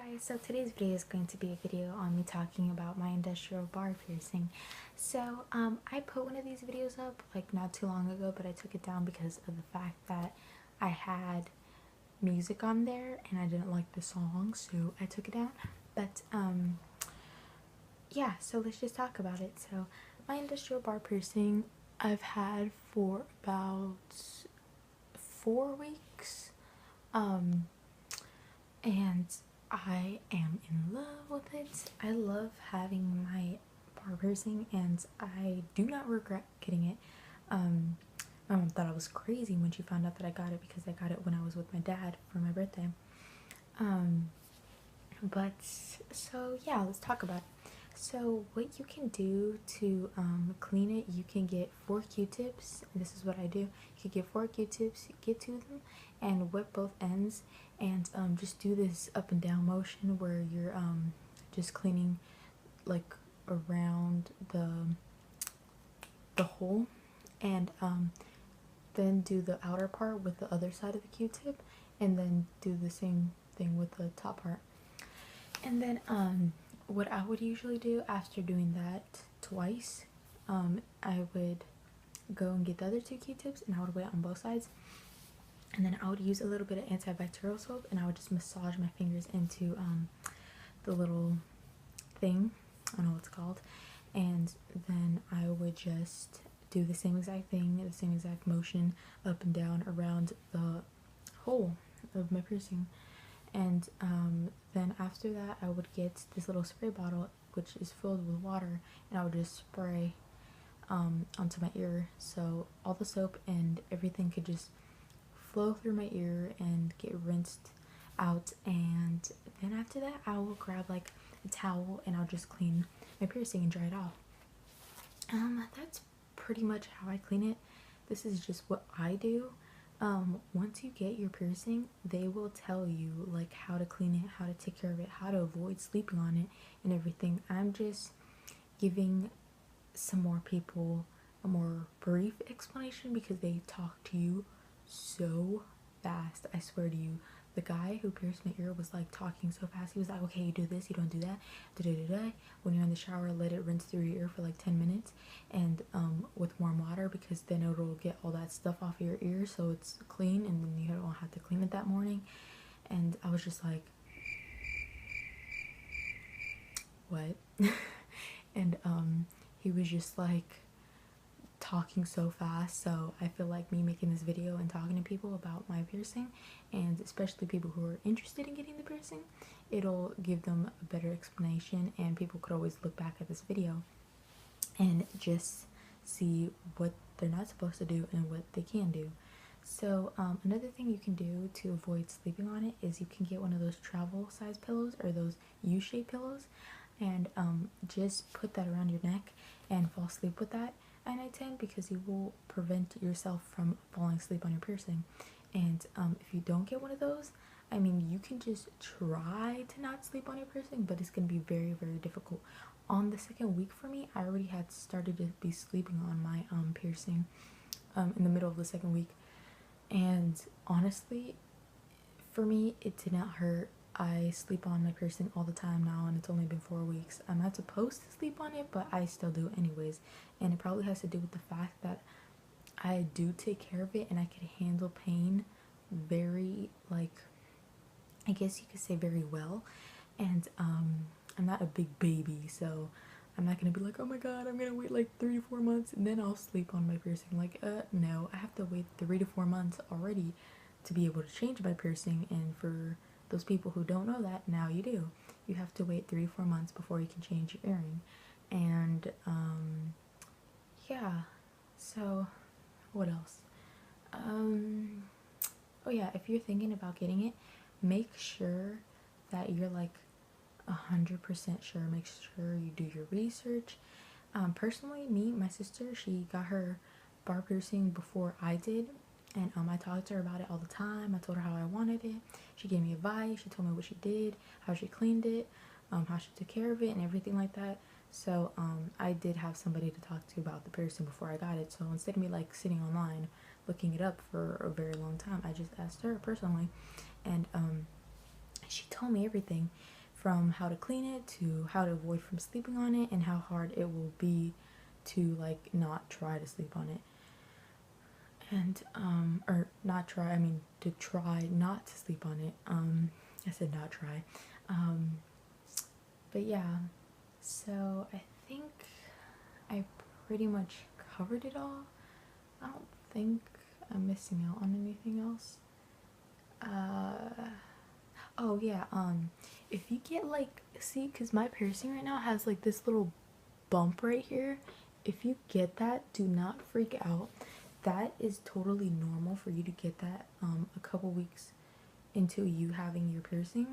guys, so today's video is going to be a video on me talking about my industrial bar piercing. So I put one of these videos up like not too long ago, but I took it down because of the fact that I had music on there and I didn't like the song, so I took it down. But yeah, so let's just talk about it. So my industrial bar piercing I've had for about 4 weeks. And I am in love with it. I love having my bar piercing and I do not regret getting it. My mom thought I was crazy when she found out that I got it because I got it when I was with my dad for my birthday. But so yeah, let's talk about it. So what you can do to clean it, you can get 4 Q-tips. This is what I do. You can get 4 Q-tips, get to them, and whip both ends, and just do this up and down motion where you're just cleaning like around the hole, and then do the outer part with the other side of the Q-tip, and then do the same thing with the top part. And then what I would usually do after doing that twice, I would go and get the other 2 Q-tips and I would wait on both sides, and then I would use a little bit of antibacterial soap and I would just massage my fingers into the little thing, I don't know what it's called, and then I would just do the same exact thing, the same exact motion up and down around the hole of my piercing. And then after that I would get this little spray bottle which is filled with water, and I would just spray onto my ear so all the soap and everything could just flow through my ear and get rinsed out. And then after that I will grab like a towel and I'll just clean my piercing and dry it off. That's pretty much how I clean it. This is just what I do. Once you get your piercing, they will tell you like how to clean it, how to take care of it, how to avoid sleeping on it and everything. I'm just giving some more people a more brief explanation because they talk to you so fast. I swear to you, the guy who pierced my ear was like talking so fast. He was like, okay, you do this, you don't do that, da da da da. When you're in the shower, let it rinse through your ear for like 10 minutes and with warm water, because then it'll get all that stuff off your ear so it's clean and then you don't have to clean it that morning. And I was just like, what? And he was just like talking so fast, so I feel like me making this video and talking to people about my piercing, and especially people who are interested in getting the piercing, it'll give them a better explanation, and people could always look back at this video and just see what they're not supposed to do and what they can do. So another thing you can do to avoid sleeping on it is you can get one of those travel size pillows or those U-shaped pillows, and just put that around your neck and fall asleep with that at night time, because you will prevent yourself from falling asleep on your piercing. And if you don't get one of those, I mean, you can just try to not sleep on your piercing, but it's going to be very, very difficult. On the second week for me, I already had started to be sleeping on my piercing in the middle of the second week. And honestly, for me, it did not hurt. I sleep on my piercing all the time now, and it's only been 4 weeks. I'm not supposed to sleep on it, but I still do anyways. And it probably has to do with the fact that I do take care of it and I can handle pain very, like, I guess you could say very well. And I'm not a big baby, so I'm not gonna be like, oh my god, I'm gonna wait like 3 to 4 months and then I'll sleep on my piercing. Like, no, I have to wait 3 to 4 months already to be able to change my piercing. And for those people who don't know that, now you do. You have to wait 3 to 4 months before you can change your earring. And yeah, so what else? Oh yeah, if you're thinking about getting it, make sure that you're like 100% sure. Make sure you do your research. Personally, my sister, she got her bar piercing before I did, and I talked to her about it all the time. I told her how I wanted it. She gave me advice. She told me what she did, how she cleaned it, how she took care of it, and everything like that. So I did have somebody to talk to about the piercing before I got it. So instead of me like sitting online looking it up for a very long time, I just asked her personally, and she told me everything. from how to clean it to how to avoid from sleeping on it and how hard it will be to like not try to sleep on it. And or not try, I mean to try not to sleep on it. I said not try. But yeah, so I think I pretty much covered it all. I don't think I'm missing out on anything else. Oh yeah, if you get like, see, because my piercing right now has like this little bump right here. If you get that, do not freak out. That is totally normal for you to get that a couple weeks into you having your piercing,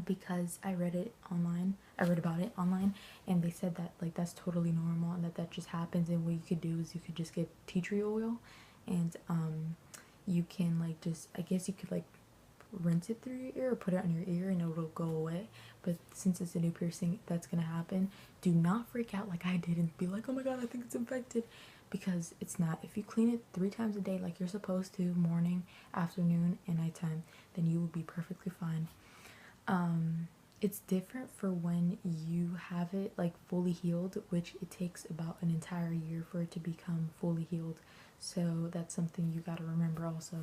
because I read it online. I read about it online, and they said that like that's totally normal and that just happens. And what you could do is you could just get tea tree oil, and you can like just, I guess you could like rinse it through your ear or put it on your ear and it'll go away. But since it's a new piercing, that's gonna happen. Do not freak out like I did and be like, oh my god, I think it's infected, because it's not. If you clean it 3 times a day like you're supposed to, morning, afternoon, and nighttime, then you will be perfectly fine. It's different for when you have it like fully healed, which it takes about an entire year for it to become fully healed. So that's something you gotta remember also,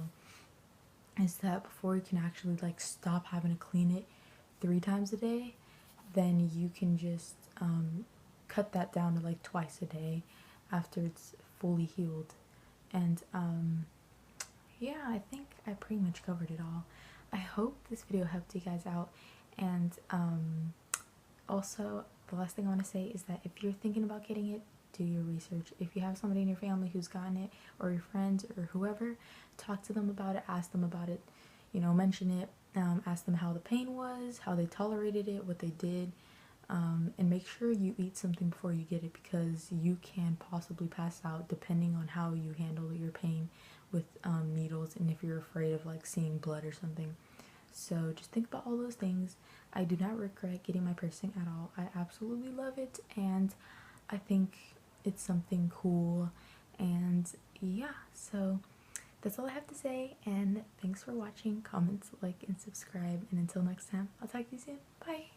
is that before you can actually like stop having to clean it 3 times a day, then you can just cut that down to like twice a day after it's fully healed. And yeah, I think I pretty much covered it all. I hope this video helped you guys out. And also, the last thing I want to say is that if you're thinking about getting it, do your research. If you have somebody in your family who's gotten it, or your friends or whoever, talk to them about it, ask them about it, you know, mention it, ask them how the pain was, how they tolerated it, what they did, and make sure you eat something before you get it, because you can possibly pass out depending on how you handle your pain with needles, and if you're afraid of like seeing blood or something. So just think about all those things. I do not regret getting my piercing at all. I absolutely love it, and I think it's something cool. And yeah, so that's all I have to say, and thanks for watching. Comment, like, and subscribe, and until next time, I'll talk to you soon. Bye.